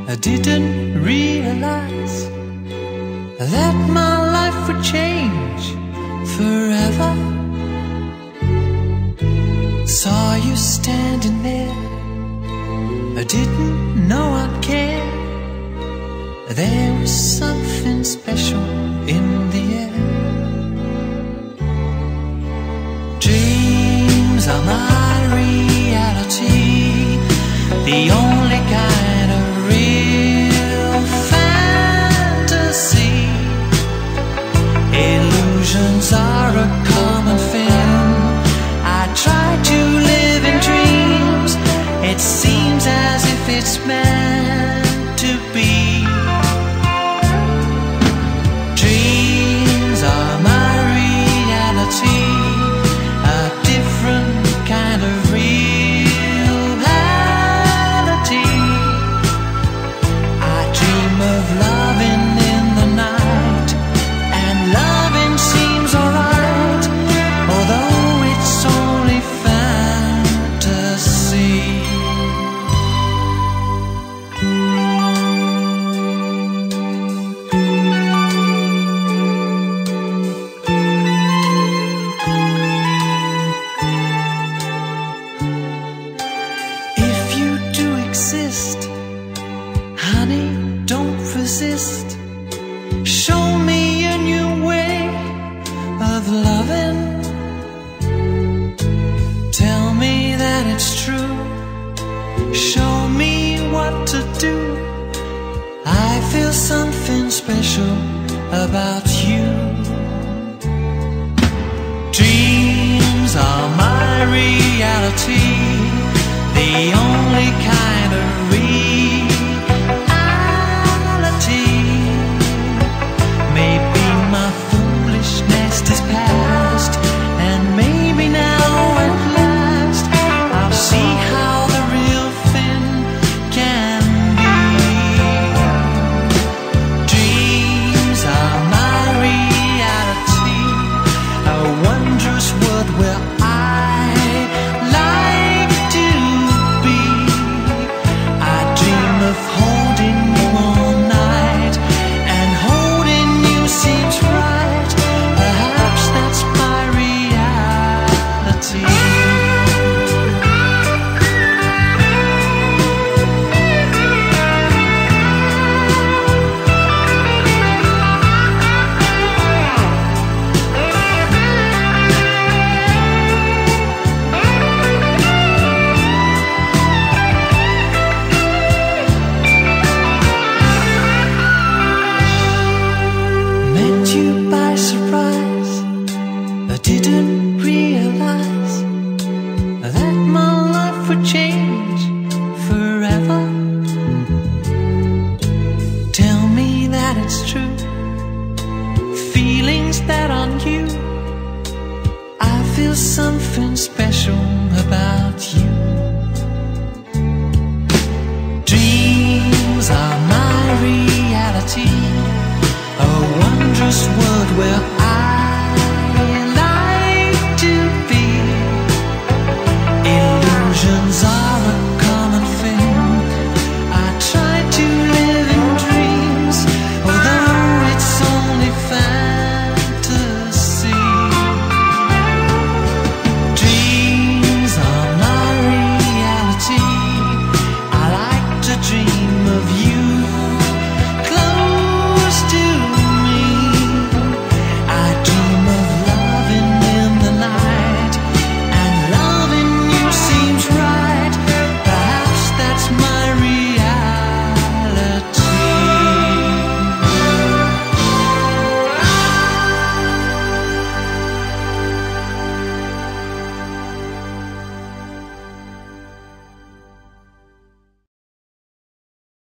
I didn't realize that my life would change forever. Saw you standing there, I didn't know I'd care. There was something special in the air. Dreams are my reality, the only kind of real fantasy. Illusions are a common thing. I try to live in dreams. It seems as if it's meant to be. Dreams are my reality, a different kind of reality. I dream of loving in the night, and loving seems alright, although it's only fantasy. If you do exist, honey, don't resist. Show me a new way of loving. Tell me that it's true. Show me what to do. I feel something special about you. Dreams are my reality, the only